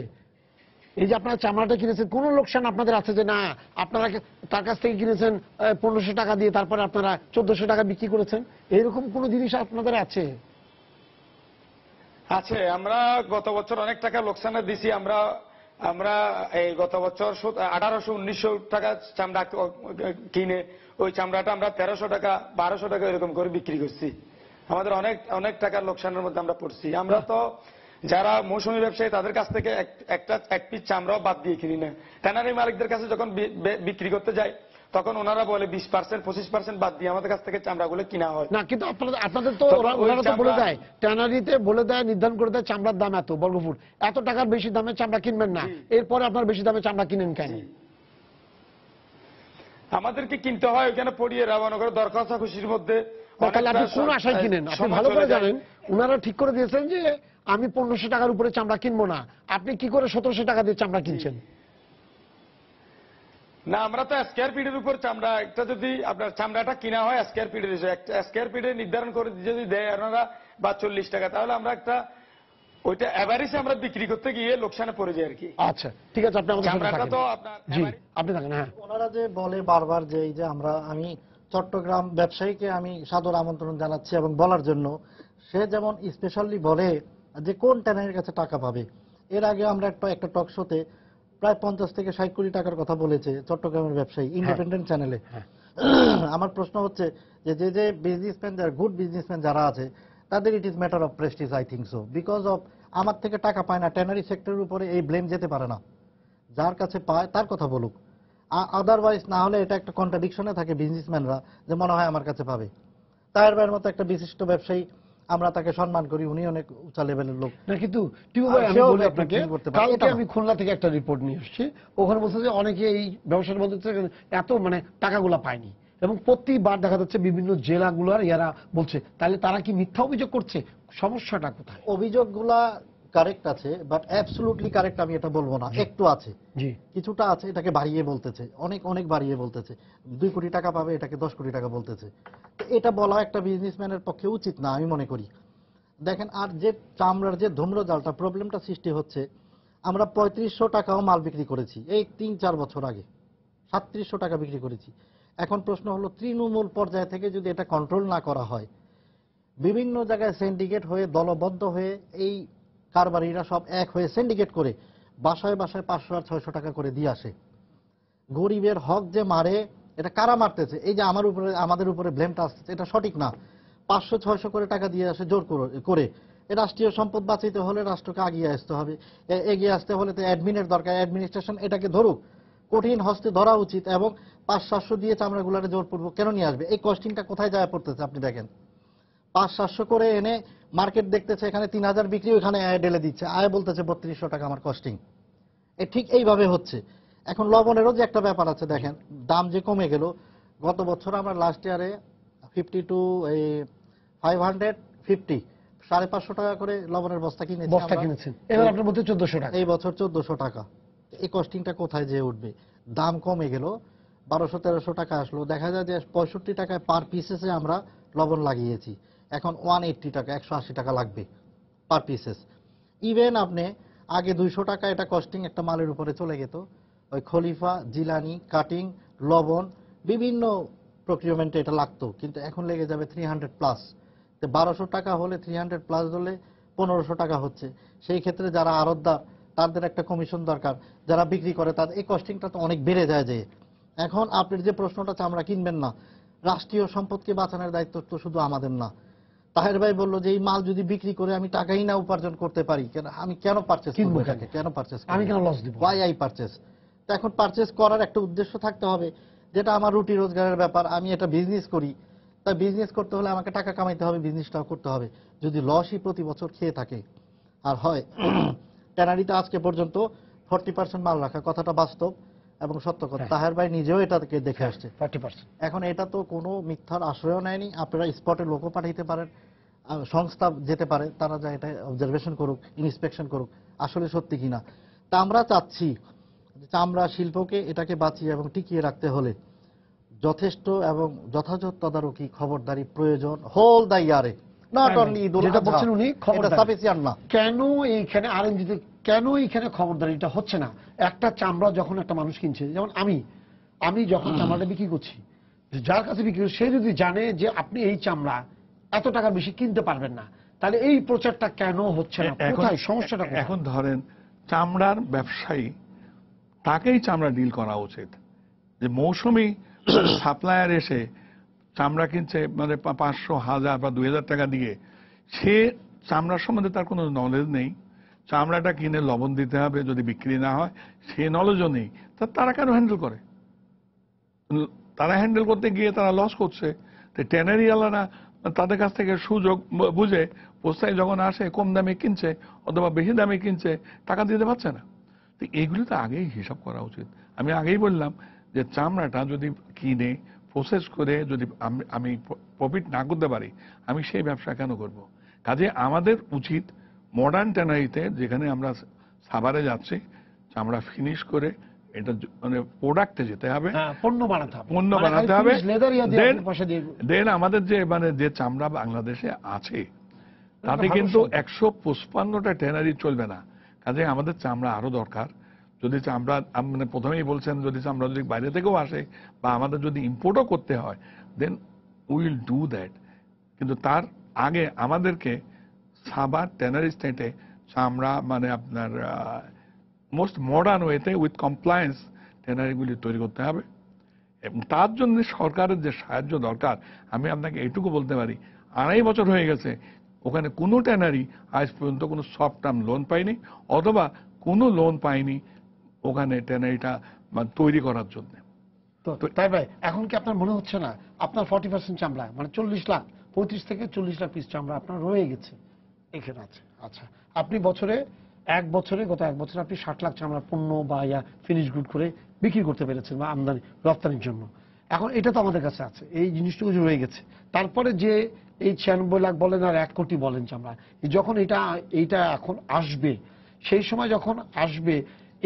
এই যে আপনারা চামড়াটা কিনেছেন, কোন লোকসান আপনাদের আছে যে না আপনারা তার কাছ থেকে কিনেছেন 1500 টাকা দিয়ে, তারপরে আপনারা 1400 টাকা বিক্রি করেছেন, এরকম কোন জিনিস আপনাদের আছে? আছে, আমরা গত বছর অনেক টাকা লোকসানে দিছি। আমরা এই গত বছর 1800-1900 টাকা চামড়া কিনে ওই চামড়াটা আমরা 1300 টাকা 1200 টাকা এরকম করে বিক্রি করছি। আমাদের অনেক টাকার লোকসানের মধ্যে আমরা পড়ছি। আমরা তো যারা মৌসুমী ব্যবসায়ী তাদের কাছ থেকে এক পিস চামড়াও বাদ দিয়ে কিনি না। ট্যানারি মালিকদের কাছে যখন বিক্রি করতে যায়, তখন ওনারা বলে 20%-25% বাদ দিয়ে আমাদের কাছ থেকে চামড়াগুলো কিনা হয় না। কিন্তু আপনাদের তো ওনারা তো বলে দেয়, ট্যানারিতে বলে দেয়, নির্ধারণ করে দেয় চামড়ার দাম এত বর্গফুট, এত টাকার বেশি দামে চামড়া কিনবেন না। এরপরে আপনার বেশি দামে চামড়া কিনেন কেন? আমাদেরকে কিনতে হয় ওইখানে পড়িয়ে রাবানো করে দরখাস্ত খুশির মধ্যে। তাহলে আপনি কোন আশায় কিনেন? আপনি ভালো করে জানেন ওনারা ঠিক করে দিয়েছেন যে আমি 1500 টাকার উপরে চামড়া কিনবো না। আপনি কি করে 1700 টাকা দিয়ে চামড়া কিনছেন? না, আমরা তো স্কয়ার ফিটের উপর চামড়া, একটা যদি আপনার চামড়াটা কিনা হয় স্কয়ার ফিটের, একটা স্কয়ার ফিটে নির্ধারণ করে যদি দেয় ওনারা বা 40 টাকা, তাহলে আমরা একটা ওইটা এভারেজে আমরা বিক্রি করতে গিয়ে লোকসানে পড়ে যাই আর কি। আচ্ছা ঠিক আছে, আপনি আমাদের সাথে চামড়াটা থাকেন। তো আপনার জি average- আপনি থাকেন। হ্যাঁ ওনারা যে বলে বারবার যে এই যে আমি চট্টগ্রাম ব্যবসায়ীকে আমি সাদর আমন্ত্রণ জানাচ্ছি এবং বলার জন্য, সে যেমন স্পেশালি বলে যে কোন ট্যানারির কাছে টাকা পাবে। এর আগে আমরা একটা টক শোতে প্রায় 50 থেকে 60 কোটি টাকার কথা বলেছে চট্টগ্রামের ব্যবসায়ী ইন্ডিপেন্ডেন্ট চ্যানেলে। আমার প্রশ্ন হচ্ছে যে যে যে বিজনেসম্যান, যারা গুড বিজনেসম্যান যারা আছে, তাদের it is matter of Prestige, I think so, because of আমার থেকে টাকা পায় না, ট্যানারি সেক্টরের উপরে এই ব্লেম যেতে পারে না। যার কাছে পায় তার কথা বলুক, আদারওয়াইজ না হলে এটা একটা কন্ট্রাডিকশনে থাকে বিজনেসম্যানরা, যে মনে হয় আমার কাছে পাবে। তাহের ভাইয়ের মতো একটা বিশিষ্ট ব্যবসায়ী, আমরা তাকে সম্মান করি, উনি অনেক উঁচা লেভেলের লোক। না কিন্তু টিউ ভাই, আমি সেও বলি একটু আপনাকে, feel করতে পারে, কালকে এটা না। আমি খুলনা থেকে একটা রিপোর্ট নিয়ে এসেছি। ওখানে বলছে যে অনেকে এই ব্যবসার মধ্যে থেকে এত টাকাগুলো পায়নি, এবং প্রতিবার দেখা যাচ্ছে বিভিন্ন জেলাগুলোর ইয়ারা বলছে। তাহলে তারা কি মিথ্যা অভিযোগ করছে? সমস্যাটা কোথায়? অভিযোগগুলা কারেক্ট আছে, বাট অ্যাবসলুটলি কারেক্ট আমি এটা বলবো না, একটু আছে, জি কিছুটা আছে, এটাকে বাড়িয়ে বলতেছে, অনেক অনেক বাড়িয়ে বলতেছে। 2 কোটি টাকা পাবে, এটাকে 10 কোটি টাকা বলতেছে। তো এটা বলা একটা বিজনেসম্যানের পক্ষে উচিত না, আমি মনে করি। দেখেন, আর যে চামড়ার যে ধূম্রজালটা প্রবলেমটা সৃষ্টি হচ্ছে, আমরা 3500 টাকাও মাল বিক্রি করেছি এই 3-4 বছর আগে, 3700 টাকা বিক্রি করেছি। এখন প্রশ্ন হলো, তৃণমূল পর্যায় থেকে যদি এটা কন্ট্রোল না করা হয়, বিভিন্ন জায়গায় সিন্ডিকেট হয়ে, দলবদ্ধ হয়ে, এই কারবারিরা সব এক হয়ে সিন্ডিকেট করে বাসায় বাসায় 500 আর 600 টাকা করে দিয়ে আসে। গরিবের হক যে মারে, এটা কারা মারতেছে? এই যে আমাদের উপরে ব্লেমটা আসছে, এটা সঠিক না। 500-600 করে টাকা দিয়ে আসে জোর করে। এই রাষ্ট্রীয় সম্পদ বাঁচাইতে হলে রাষ্ট্রকে এগিয়ে আসতে হবে, এগিয়ে আসতে হলে তো অ্যাডমিনের দরকার, অ্যাডমিনিস্ট্রেশন এটাকে ধরুক, কঠিন হস্তে ধরা উচিত। এবং 500-700 দিয়ে চামড়াগুলারে জোরপূর্বক কেন নিয়ে আসবে? এই কস্টিংটা কোথায় যায় পড়তেছে আপনি দেখেন। 500-700 করে এনে মার্কেট দেখতেছে, এখানে 3000 বিক্রি, ওখানে আয় ঢেলে দিচ্ছে, আয় বলতেছে 3200 টাকা আমার কস্টিং। ঠিক এইভাবে হচ্ছে। এখন লবণেরও যে একটা ব্যাপার আছে, দেখেন দাম যে কমে গেল। গত বছর আমরা লাস্ট ইয়ারে 550 550 টাকা করে লবণের বস্তা কিনেছি বস্তা আমরা। কিনেছেন, এবার আপনার মধ্যে 1400 টাকা। এই বছর 1400 টাকা। এই কস্টিংটা কোথায় যেয়ে উঠবে? দাম কমে গেল, 1200-1300 টাকা আসলো, দেখা যায় যে 65 টাকায় পার পিসেসে আমরা লবণ লাগিয়েছি। এখন 180 টাকা, 180 টাকা লাগবে পার পিসেস। ইভেন আপনি আগে 200 টাকা এটা কস্টিং একটা মালের উপরে চলে যেত, ওই খলিফা, জিলানি, কাটিং, লবণ, বিভিন্ন প্রকিউরমেন্টে এটা লাগতো, কিন্তু এখন লেগে যাবে 300 প্লাস। 1200 টাকা হলে 300 প্লাস হলে 1500 টাকা হচ্ছে। সেই ক্ষেত্রে যারা আড়তদার, তাদের একটা কমিশন দরকার, যারা বিক্রি করে তাদের এই কস্টিংটা তো অনেক বেড়ে যায়। যে এখন আপনার যে প্রশ্নটা চামড়া কিনবেন না, রাষ্ট্রীয় সম্পদকে বাঁচানোর দায়িত্ব তো শুধু আমাদের না। তাহের ভাই বললো যে এই মাল যদি বিক্রি করে আমি টাকাই না উপার্জন করতে পারি, আমি কেন পারচেস কিনবো করবো? কেন? কেন পারচেস? আমি কেন লস দিব? Why I purchase? তো এখন পারচেস করার একটা উদ্দেশ্য থাকতে হবে, যেটা আমার রুটি রোজগারের ব্যাপার, আমি এটা বিজনেস করি। তাই বিজনেস করতে হলে আমাকে টাকা কামাইতে হবে, বিজনেসটাও করতে হবে। যদি লসই প্রতি বছর খেয়ে থাকে আর হয়, ট্যানারিতে আজকে পর্যন্ত 40% মাল রাখা, কথাটা বাস্তব এবং সত্য কথা। তাহের ভাই নিজেও এটাকে দেখে আসছে। 40%। এখন এটা তো কোনো মিথ্যার আশ্রয়ও নেয়নি। আপনারা স্পটে লোকও পাঠাইতে পারেন, সংস্থা যেতে পারে, তারা যা এটা অবজারভেশন করুক, ইন্সপেকশন করুক, আসলে সত্যি কিনা। তা আমরা চাচ্ছি চামড়া শিল্পকে এটাকে বাঁচিয়ে এবং টিকিয়ে রাখতে হলে যথেষ্ট এবং যথাযথ তদারকি, খবরদারি প্রয়োজন, হোল দা ইয়ারে, নট অনলি ঈদুল যেটা আজহা। বলছেন উনি, এটা খবরদারি। সাফিসিয়েন্ট না। কেন এইখানে আরএনজিতে কেন এইখানে খবরদারিটা হচ্ছে না? একটা চামড়া যখন একটা মানুষ কিনছে, যেমন আমি যখন চামড়াটা বিক্রি করছি, যার কাছে বিক্রি করছি, সে যদি জানে যে আপনি এই চামড়া এত টাকা বেশি কিনতে পারবেন না, তাহলে এই প্রচারটা কেন হচ্ছে না? কোথায় সমস্যাটা? এখন ধরেন চামড়ার ব্যবসায়ী, তাকেই চামড়া ডিল করা উচিত। যে মৌসুমি সাপ্লায়ার এসে চামড়া কিনছে 500, 1000 বা 2000 টাকা দিয়ে, সে চামড়ার সম্বন্ধে তার কোনো নলেজ নেই, চামড়াটা কিনে লবণ দিতে হবে যদি বিক্রি না হয়, সে নলেজও নেই, তারা কেন হ্যান্ডেল করে? তারা হ্যান্ডেল করতে গিয়ে তারা লস করছে। তো ট্যানারিওয়ালারা তাদের কাছ থেকে সুযোগ বুঝে পোস্তায় যখন আসে কম দামে কিনছে অথবা বেশি দামে কিনছে, টাকা দিতে পারছে না। তো এগুলি তো আগেই হিসাব করা উচিত। আমি আগেই বললাম যে চামড়াটা যদি কিনে প্রসেস করে যদি আমি প্রফিট না করতে পারি, আমি সেই ব্যবসা কেন করব? কাজে আমাদের উচিত মডার্ন ট্যানারিতে, যেখানে আমরা সাভারে যাচ্ছি, চামড়া ফিনিশ করে এটা প্রোডাক্টে যেতে হবে, পণ্য বানাতে হবে, পণ্য বানাতে হবে। লেদার দেন আমাদের যে চামড়া বাংলাদেশে আছে, তাতে কিন্তু 155টা ট্যানারি চলবে না। কাজে আমাদের চামড়া আরো দরকার। যদি চামড়া মানে প্রথমেই বলছেন যদি চামড়া যদি বাইরে থেকেও আসে বা আমাদের যদি ইম্পোর্টও করতে হয় দেন উইল ডু দ্যাট। কিন্তু তার আগে আমাদেরকে সাবার ট্যানারি স্টেটে চামড়া মানে আপনার মোস্ট মডার্ন ওয়েতে উইথ কমপ্লায়েন্স ট্যানারিগুলি তৈরি করতে হবে। এবং তার জন্য সরকারের যে সাহায্য দরকার, আমি আপনাকে এটুকু বলতে পারি 2.5 বছর হয়ে গেছে ওখানে কোনো ট্যানারি আজ পর্যন্ত কোনো শর্ট টার্ম লোন পায়নি অথবা কোনো লোন পায়নি ওখানে ট্যানারিটা তৈরি করার জন্য। তো তাই ভাই এখন কি আপনার মনে হচ্ছে না আপনার 40% চামড়া মানে 40 লাখ 35 থেকে 40 লাখ পিস চামড়া আপনার রয়ে গেছে এখানে আছে? আচ্ছা, আপনি গত এক বছরে আপনি 60 লাখ চামড়া পণ্য বা ফিনিশ গুড করে বিক্রি করতে পেরেছেন বা আমদানি রপ্তানির জন্য। এখন এটা তো আমাদের কাছে আছে, এই জিনিসটুকু যে রয়ে গেছে। তারপরে যে এই 96 লাখ বলেন আর 1 কোটি বলেন চামড়া, যখন এইটা এখন আসবে, সেই সময় যখন আসবে,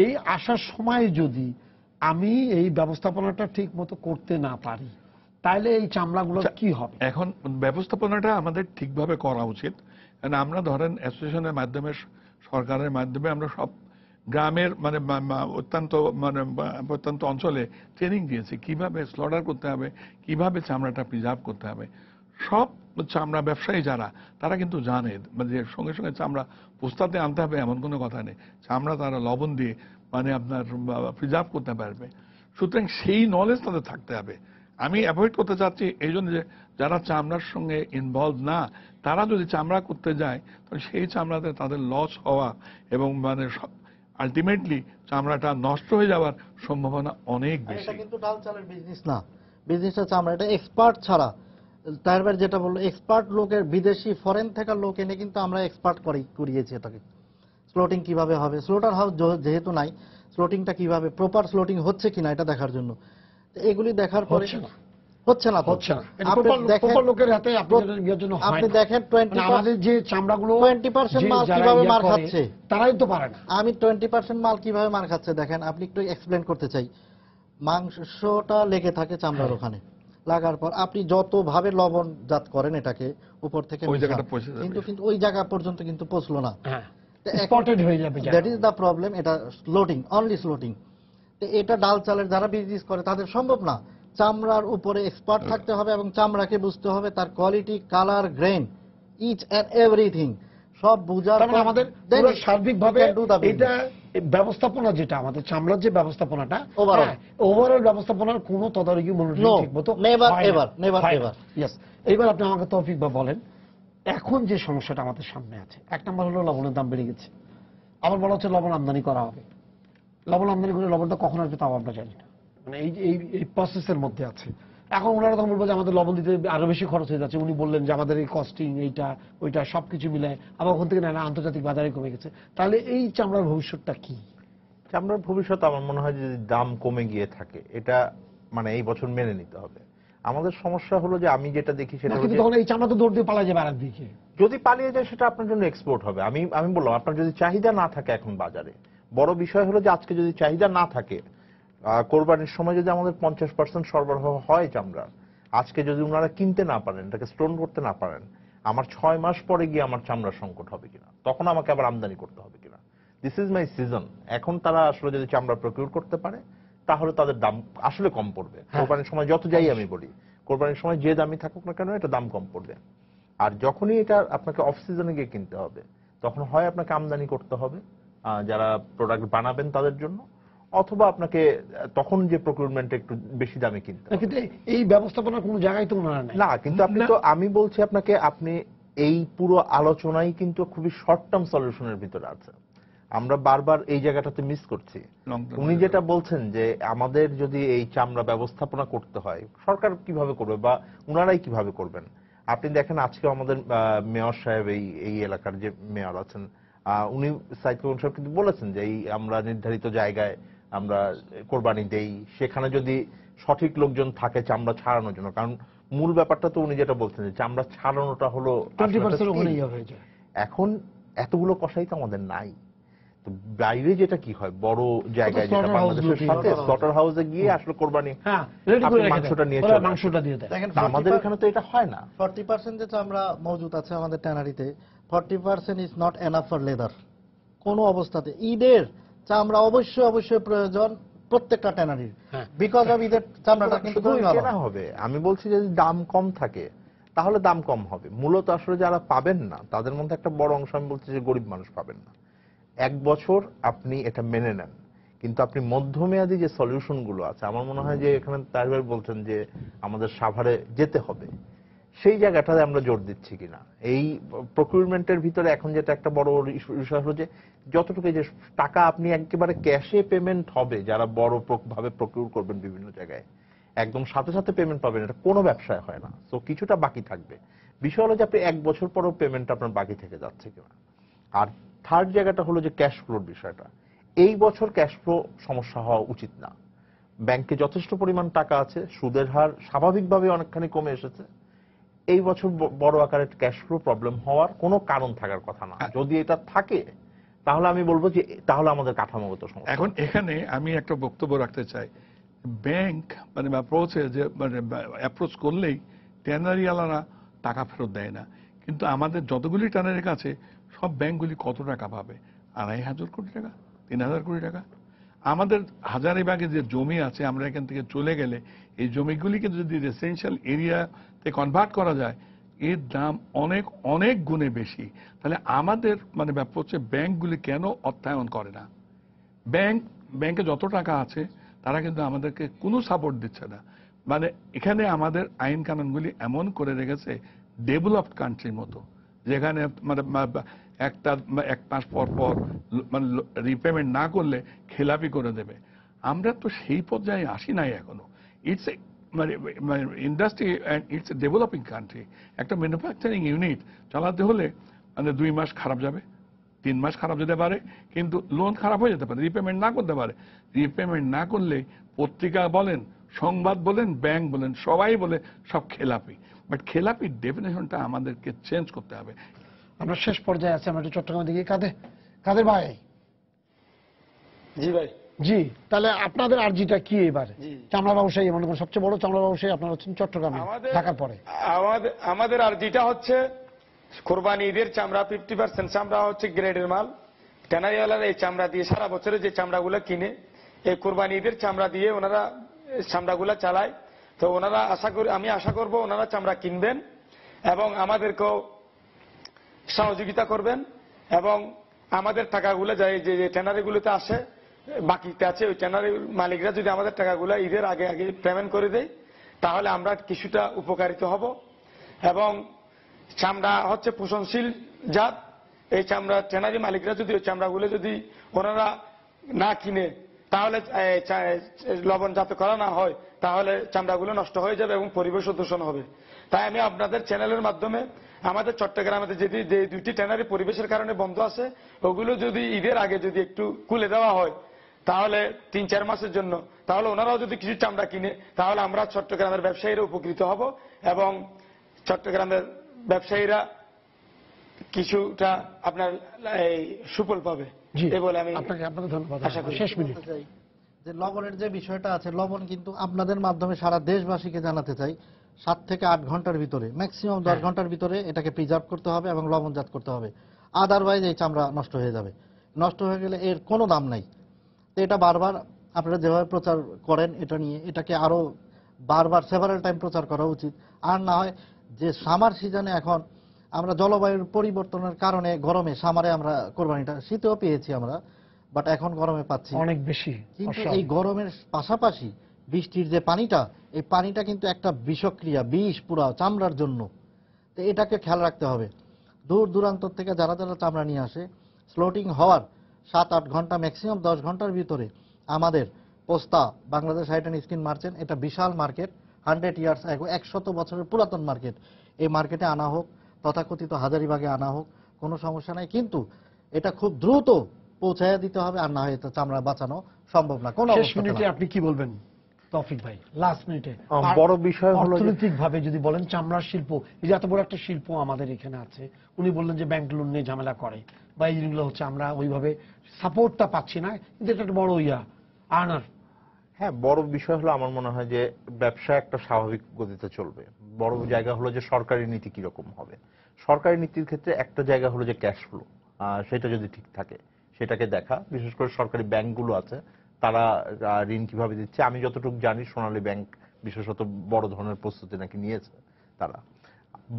এই আসার সময় যদি আমি এই ব্যবস্থাপনাটা ঠিক মতো করতে না পারি তাহলে এই চামড়াগুলো কি হবে? এখন ব্যবস্থাপনাটা আমাদের ঠিকভাবে করা উচিত। কারণ আমরা ধরেন অ্যাসোসিয়েশনের মাধ্যমে সরকারের মাধ্যমে আমরা সব গ্রামের মানে প্রত্যন্ত অঞ্চলে ট্রেনিং দিয়েছি কিভাবে স্লটার করতে হবে, কিভাবে চামড়াটা প্রিজার্ভ করতে হবে। সব চামড়া ব্যবসায়ী যারা তারা কিন্তু জানে যে সঙ্গে সঙ্গে চামড়া পোস্তাতে আনতে হবে এমন কোনো কথা নেই। চামড়া তারা লবণ দিয়ে মানে আপনার প্রিজার্ভ করতে পারবে। সুতরাং সেই নলেজ তাদের থাকতে হবে। আমি অ্যাভয়েড করতে চাচ্ছি এই জন্য যে যারা চামড়ার সঙ্গে ইনভলভ না তারা যদি চামড়া করতে যায় তাহলে সেই চামড়াতে তাদের লস হওয়া এবং মানে আলটিমেটলি চামড়াটা নষ্ট হয়ে যাওয়ার সম্ভাবনা অনেক বেশি। এটা কিন্তু ডাল চালের বিজনেস না, বিজনেসটা চামড়া। এটা এক্সপার্ট ছাড়া, তারপর যেটা বললো এক্সপার্ট লোকের বিদেশি ফরেন থেকে লোক এনে কিন্তু আমরা এক্সপার্ট করিয়েছি এটাকে। স্লোটিং কিভাবে হবে, স্লোটার হাউস যেহেতু নাই, স্লোটিংটা কিভাবে প্রপার স্লোটিং হচ্ছে কিনা এটা দেখার জন্য। এগুলি দেখার পরে হচ্ছে না। আপনি দেখেন আমাদের যে চামড়াগুলো 20% মাল কিভাবে মার খাচ্ছে, তারাই তো পারে না। আমি 20% মাল কিভাবে মার খাচ্ছে দেখেন। আপনি একটু এক্সপ্লেন করতে চাই। মাংসটা লেগে থাকে চামড়ার ওখানে, লাগার পর আপনি যতভাবে লবণজাত করেন এটাকে উপর থেকে, কিন্তু ওই জায়গা পর্যন্ত কিন্তু পৌঁছলো না, স্পটেড হয়ে যাবে। That is the problem. এটা স্লোটিং, অনলি স্লোটিং। এটা ডাল চালের যারা বিজনেস করে তাদের সম্ভব না। চামড়ার উপরে এক্সপার্ট থাকতে হবে এবং চামড়াকে বুঝতে হবে তার quality, colour, grain, each and everything সব বুঝার পর আমাদের সার্বিকভাবে এটা ব্যবস্থাপনা যেটা আমাদের চামড়ার যে ব্যবস্থাপনাটা ওভারঅল ব্যবস্থাপনার কোনো তদারকি ঠিকমতো এইবার আপনি আমাকে তৌফিক বা বলেন এখন যে সমস্যাটা আমাদের সামনে আছে, 1 নম্বর হলো লবণের দাম বেড়ে গেছে। আবার বলা হচ্ছে লবণ আমদানি করা হবে। লবণ আমদানি করে লবণটা কখন আসবে তাও আমরা জানি না, মানে এই প্রসেসের মধ্যে আছে। এখন ওনারা তখন বলবো যে আমাদের লবণ দিতে আরো বেশি খরচ হয়ে যাচ্ছে। উনি বললেন যে আমাদের এই কস্টিং এইটা ওইটা সবকিছু মিলে আবার ওখান থেকে না আন্তর্জাতিক বাজারে কমে গেছে। তাহলে এই চামড়ার ভবিষ্যৎটা কি? চামড়ার ভবিষ্যৎ আমার মনে হয় যদি দাম কমে গিয়ে থাকে এটা মানে এই বছর মেনে নিতে হবে। আমাদের সমস্যা হলো যে আমি যেটা দেখি সেটা তখন এই চামড়া তো দৌড় দিয়ে পালা যাবে আরেক দিকে। যদি পালিয়ে যায় সেটা আপনার জন্য এক্সপোর্ট হবে। আমি বললাম আপনার যদি চাহিদা না থাকে এখন বাজারে, বড় বিষয় হলো যে আজকে যদি চাহিদা না থাকে, কোরবানির সময় যদি আমাদের 50% সরবরাহ হয় চামড়া, আজকে যদি ওনারা কিনতে না পারেন, এটাকে স্টোর করতে না পারেন, আমার 6 মাস পরে গিয়ে আমার চামড়ার সংকট হবে কিনা, তখন আমাকে আবার আমদানি করতে হবে কিনা। This is my season. এখন তারা আসলে যদি চামড়া প্রকিউর করতে পারে তাহলে তাদের দাম আসলে কম পড়বে। কোরবানির সময় যত যাই আমি বলি, কোরবানির সময় যে দামই থাকুক না কেন এটা দাম কম পড়বে। আর যখনই এটা আপনাকে অফ সিজনে গিয়ে কিনতে হবে তখন হয় আপনাকে আমদানি করতে হবে যারা প্রোডাক্ট বানাবেন তাদের জন্য, অথবা আপনাকে তখন যে প্রকিউরমেন্ট একটু বেশি দামে কিনতে হবে। কিন্তু এই ব্যবস্থাপনা কোনো জায়গায় তো না, কিন্তু আপনি তো আমি বলছি আপনাকে, আপনি এই পুরো আলোচনাই কিন্তু খুবই শর্ট টার্ম সলিউশনের ভিতরে আছে। আমরা বারবার এই জায়গাটাতে মিস করছি। উনি যেটা বলছেন যে আমাদের যদি এই চামড়া ব্যবস্থাপনা করতে হয় সরকার কিভাবে করবে বা উনারাই কিভাবে করবেন। আপনি দেখেন আজকে আমাদের মেয়র সাহেব এই এলাকার যে মেয়র আছেন উনি সাইদ কবির সাহেব কিন্তু বলেছেন যে এই আমরা নির্ধারিত জায়গায় আমরা কোরবানি দেই, সেখানে যদি সঠিক লোকজন থাকে চামড়া ছাড়ানোর জন্য। কারণ মূল ব্যাপারটা তো উনি যেটা বলছেন যে চামড়া ছাড়ানোটা হলো 20% এখন এতগুলো কষাই তো আমাদের নাই। বাইরে যেটা কি হয় বড় জায়গায় যেটা বাংলাদেশের সাথে স্লটার হাউসে গিয়ে আসলে কোরবানি মাংসটা নিয়ে মাংসটা দিয়ে দেয়। আমাদের এখানে তো এটা হয় না। 40% যে চামড়া মজুদ আছে আমাদের ট্যানারিতে 40% is not enough for leather. কোনো অবস্থাতে ঈদের চামড়া অবশ্যই প্রয়োজন প্রত্যেকটা ট্যানারির, বিকজ অফ ঈদের চামড়াটা কিন্তু খুবই ভালো কেনা হবে। আমি বলছি যদি দাম কম থাকে তাহলে দাম কম হবে। মূলত আসলে যারা পাবেন না তাদের মধ্যে একটা বড় অংশ আমি বলছি যে গরিব মানুষ পাবেন না। 1 বছর আপনি এটা মেনে নেন, কিন্তু আপনি মধ্যমেয়াদী যে সলিউশন গুলো আছে, আমার মনে হয় যে এখানে তাহির ভাই বলছেন যে আমাদের সাভারে যেতে হবে, সেই জায়গাটাতে আমরা জোর দিচ্ছি কিনা। এই প্রকিউরমেন্টের ভিতরে এখন যেটা একটা বড় বিষয় হলো যে যতটুকু যে টাকা আপনি একেবারে ক্যাশে পেমেন্ট হবে, যারা বড় ভাবে প্রকিউর করবেন বিভিন্ন জায়গায় একদম সাথে সাথে পেমেন্ট পাবেন, এটা কোনো ব্যবসায় হয় না। তো কিছুটা বাকি থাকবে। বিষয় হলো যে আপনি 1 বছর পরেও পেমেন্ট আপনার বাকি থেকে যাচ্ছে কিনা। আর থার্ড জায়গাটা হলো যে ক্যাশ ফ্লোর বিষয়টা। এই বছর ক্যাশ ফ্লো সমস্যা হওয়া উচিত না। ব্যাংকে যথেষ্ট পরিমাণ টাকা আছে, সুদের হার স্বাভাবিকভাবে অনেকখানি কমে এসেছে। এই বছর বড় আকারের ক্যাশ ফ্লো প্রবলেম হওয়ার কোনো কারণ থাকার কথা না। যদি এটা থাকে তাহলে আমি বলবো যে তাহলে আমাদের কাঠামোগত সমস্যা। এখন এখানে আমি একটা বক্তব্য রাখতে চাই। ব্যাংক মানে অ্যাপ্রোচে যে মানে অ্যাপ্রোচ করলেই ট্যানারি আলারা টাকা ফেরত দেয় না, কিন্তু আমাদের যতগুলি ট্যানারির কাছে সব ব্যাংকগুলি কত টাকা পাবে? 2,500 কোটি টাকা, 3,000 কোটি টাকা। আমাদের হাজারীবাগে যে জমি আছে, আমরা এখান থেকে চলে গেলে এই জমিগুলি কিন্তু যদি রেসিডেন্সিয়াল এরিয়াতে কনভার্ট করা যায় এর দাম অনেক অনেক গুণে বেশি। তাহলে আমাদের মানে ব্যাপার হচ্ছে ব্যাংকগুলি কেন অর্থায়ন করে না? ব্যাংকে যত টাকা আছে তারা কিন্তু আমাদেরকে কোনো সাপোর্ট দিচ্ছে না। মানে এখানে আমাদের আইন কানুনগুলি এমন করে রেখেছে ডেভেলপড কান্ট্রির মতো, যেখানে মানে একটা 1 মাস পর পর মানে রিপেমেন্ট না করলে খেলাপি করে দেবে। আমরা তো সেই পর্যায়ে আসি নাই এখনো। ইটস মানে industry and it's a developing country. একটা ম্যানুফ্যাকচারিং ইউনিট চালাতে হলে মানে 2 মাস খারাপ যাবে, 3 মাস খারাপ যেতে পারে, কিন্তু লোন খারাপ হয়ে যেতে পারে, রিপেমেন্ট না করতে পারে। রিপেমেন্ট না করলে পত্রিকা বলেন, সংবাদ বলেন, ব্যাংক বলেন, সবাই বলে সব খেলাপি। বাট খেলাপির ডেফিনেশনটা আমাদেরকে চেঞ্জ করতে হবে। আমরা শেষ পর্যায়ে আছি, আমরা একটু চট্টগ্রামের দিকে। কাদের ভাই? জি ভাই। জি, তাহলে আপনাদের আর্জিটা কি এবার? চামড়া ব্যবসায়ী মনে করেন সবচেয়ে বড় চামড়া ব্যবসায়ী আপনারা হচ্ছেন চট্টগ্রামে, ঢাকার পরে। আমাদের আর্জিটা হচ্ছে কোরবানি ঈদের চামড়া 50% চামড়া হচ্ছে গ্রেডের মাল। ট্যানারিওয়ালারা এই চামড়া দিয়ে সারা বছরে যে চামড়াগুলো কিনে এই কোরবানি ঈদের চামড়া দিয়ে ওনারা চামড়াগুলো চালায়। তো ওনারা আমি আশা করব ওনারা চামড়া কিনবেন এবং আমাদেরকেও সহযোগিতা করবেন, এবং আমাদের টাকাগুলো যে ট্যানারিগুলোতে আসে বাকিতে আছে ওই ট্যানারি মালিকরা যদি আমাদের টাকাগুলো ঈদের আগে আগে পেমেন্ট করে দেয় তাহলে আমরা কিছুটা উপকারিত হব। এবং চামড়া হচ্ছে পোষণশীল জাত। এই চামড়া ট্যানারি মালিকরা যদি ওই চামড়াগুলো যদি ওনারা না কিনে তাহলে লবণজাত করা না হয় তাহলে চামড়াগুলো নষ্ট হয়ে যাবে এবং পরিবেশ দূষণ হবে। তাই আমি আপনাদের চ্যানেলের মাধ্যমে আমাদের চট্টগ্রামে যে 2টি ট্যানারি পরিবেশের কারণে বন্ধ আছে ওগুলো যদি ঈদের আগে যদি একটু খুলে দেওয়া হয় তাহলে 3-4 মাসের জন্য, তাহলে ওনারাও যদি কিছু চামড়া কিনে তাহলে আমরা চট্টগ্রামের ব্যবসায়ীরা উপকৃত হব এবং চট্টগ্রামের ব্যবসায়ীরা কিছুটা আপনার সুফল পাবে। এই বলে আমি আপনাকে ধন্যবাদ আশা করি। শেষ মিনিট যে লবণের যে বিষয়টা আছে, লবণ কিন্তু আপনাদের মাধ্যমে সারা দেশবাসীকে জানাতে চাই 7 থেকে 8 ঘন্টার ভিতরে, ম্যাক্সিমাম 10 ঘন্টার ভিতরে এটাকে প্রিজার্ভ করতে হবে এবং লবণজাত করতে হবে। আদারওয়াইজ এই চামড়া নষ্ট হয়ে যাবে। নষ্ট হয়ে গেলে এর কোনো দাম নাই। তো এটা বারবার আপনারা যেভাবে প্রচার করেন এটা নিয়ে, এটাকে আরো বারবার সেভারাল টাইম প্রচার করা উচিত। আর না হয় যে সামার সিজনে এখন আমরা জলবায়ুর পরিবর্তনের কারণে গরমে সামারে আমরা কোরবানিটা শীতেও পেয়েছি আমরা, বাট এখন গরমে পাচ্ছি অনেক বেশি। কিন্তু এই গরমের পাশাপাশি বৃষ্টির যে পানিটা, এই পানিটা কিন্তু একটা বিষক্রিয়া, বিষ পুরা চামড়ার জন্য। তো এটাকে খেয়াল রাখতে হবে। দূর দূরান্ত থেকে যারা যারা চামড়া নিয়ে আসে, স্লোটিং হওয়ার 7-8 ঘন্টা ম্যাক্সিমাম 10 ঘন্টার ভিতরে আমাদের Posta Bangladesh hide and skin merchant, এটা বিশাল মার্কেট, 100 ইয়ার্স 100 বছরের পুরাতন মার্কেট। এই মার্কেটে আনা হোক, তথাকথিত হাজারীবাগে আনা হোক, কোনো সমস্যা নাই, কিন্তু এটা খুব দ্রুত পৌঁছায় দিতে হবে, আর না হয় এটা চামড়া বাঁচানো সম্ভব না। কোন শেষ মিনিটে আপনি কি বলবেন তৌফিক ভাই? লাস্ট মিনিটে বড় বিষয় হলো অর্থনৈতিক ভাবে যদি বলেন চামড়ার শিল্প, এই যে এত বড় একটা শিল্প আমাদের এখানে আছে, উনি বললেন যে ব্যাংক লোন নিয়ে ঝামেলা করে বা এইগুলো হচ্ছে আমরা ওইভাবে সাপোর্টটা পাচ্ছি না, কিন্তু এটা একটা বড় আর্নার। হ্যাঁ, বড় বিষয় হলো আমার মনে হয় যে ব্যবসা একটা স্বাভাবিক গতিতে চলবে। বড় জায়গা হলো যে সরকারি নীতি কিরকম হবে। সরকারি নীতির ক্ষেত্রে একটা জায়গা হলো যে ক্যাশ ফ্লো, সেটা যদি ঠিক থাকে সেটাকে দেখা। বিশেষ করে সরকারি ব্যাংকগুলো আছে, তারা ঋণ কিভাবে দিচ্ছে। আমি যতটুকু জানি সোনালী ব্যাংক বিশেষত বড় ধরনের প্রস্তুতি নাকি নিয়েছে তারা।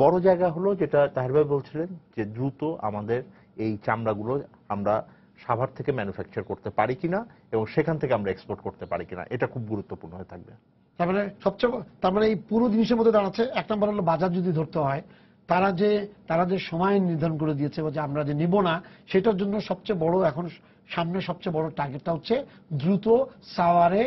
বড় জায়গা হলো যেটা তাহের ভাই বলছিলেন যে দ্রুত আমাদের এই চামড়াগুলো আমরা সাভার থেকে ম্যানুফ্যাকচার করতে পারি কিনা এবং সেখান থেকে আমরা এক্সপোর্ট করতে পারি কিনা, এটা খুব গুরুত্বপূর্ণ হয়ে থাকবে। তার মানে এই পুরো জিনিসের মধ্যে দাঁড়াচ্ছে, এক নম্বর হলো বাজার যদি ধরতে হয়, তারা যে সময় নির্ধারণ করে দিয়েছে যে আমরা যে নিব না, সেটার জন্য সবচেয়ে বড় এখন সামনে সবচেয়ে বড় টার্গেটটা হচ্ছে দ্রুত সাওয়ারে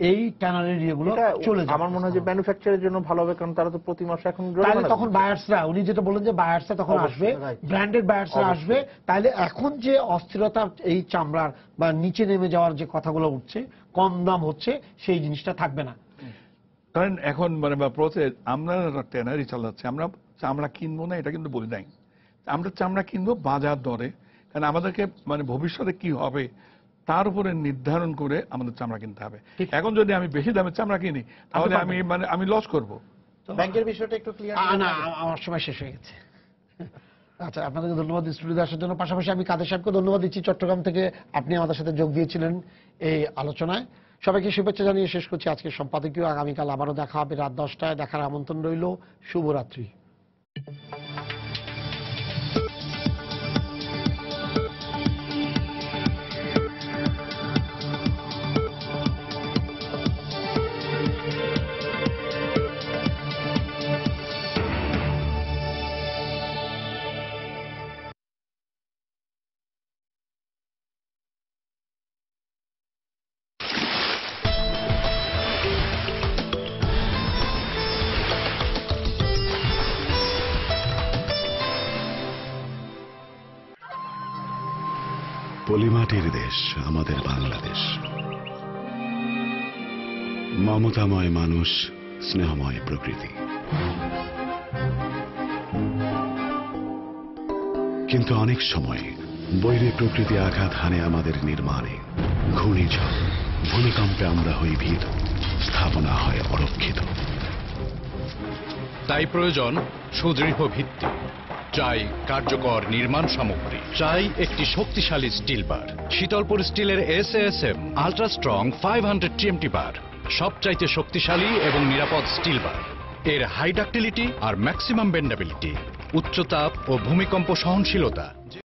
এই ট্যানারির ইয়েগুলো চলে যাবে। আমার মনে হয় যে ম্যানুফ্যাকচারের জন্য ভালো হবে, কারণ তারা তো প্রতি মাসে এখন তাহলে তখন বায়ার্সরা, উনি যেটা বললেন যে বায়ার্সরা তখন আসবে, ব্র্যান্ডেড বায়ার্সরা আসবে। তাহলে এখন যে অস্থিরতা এই চামড়ার বা নিচে নেমে যাওয়ার যে কথাগুলো উঠছে, কম দাম হচ্ছে, সেই জিনিসটা থাকবে না। কারণ এখন মানে বা প্রসেস আমরা ট্যানারি চালাচ্ছি, আমরা চামড়া কিনবো না এটা কিন্তু বলি নাই। আমরা চামড়া কিনবো বাজার দরে, কারণ আমাদেরকে মানে ভবিষ্যতে কি হবে তার উপরে নির্ধারণ করে আমাদের চামড়া কিনতে হবে। এখন যদি আমি বেশি দামে চামড়া কিনি তাহলে আমি লস করব। ব্যাংকের বিষয়টা একটু ক্লিয়ার না, আমার সময় শেষ হয়ে গেছে। আচ্ছা, আপনাদেরকে ধন্যবাদ স্টুডিওতে আসার জন্য। পাশাপাশি আমি কাদের সাহেবকে ধন্যবাদ দিচ্ছি, চট্টগ্রাম থেকে আপনি আমাদের সাথে যোগ দিয়েছিলেন এই আলোচনায়। সবাইকে শুভেচ্ছা জানিয়ে শেষ করছি আজকের সম্পাদকীয়। আগামীকাল আবারও দেখা হবে রাত 10টায়। দেখার আমন্ত্রণ রইল। শুভরাত্রি। পলিমাটির দেশ আমাদের বাংলাদেশ, মমতাময় মানুষ, স্নেহময় প্রকৃতি। কিন্তু অনেক সময় বৈরী প্রকৃতি আঘাত হানে আমাদের নির্মাণে। ঘূর্ণিঝড়, ভূমিকম্পে আমরা হই ভীত, স্থাপনা হয় অরক্ষিত। তাই প্রয়োজন সুদৃঢ় ভিত্তি, চাই কার্যকর নির্মাণ সামগ্রী, চাই একটি শক্তিশালী স্টিল বার। শীতলপুর স্টিলের SASM আল্ট্রা স্ট্রং 500 TMT বার সবচাইতে শক্তিশালী এবং নিরাপদ স্টিল বার। এর হাই ডাক্টিলিটি আর ম্যাক্সিমাম বেন্ডাবিলিটি, উচ্চ তাপ ও ভূমিকম্প সহনশীলতা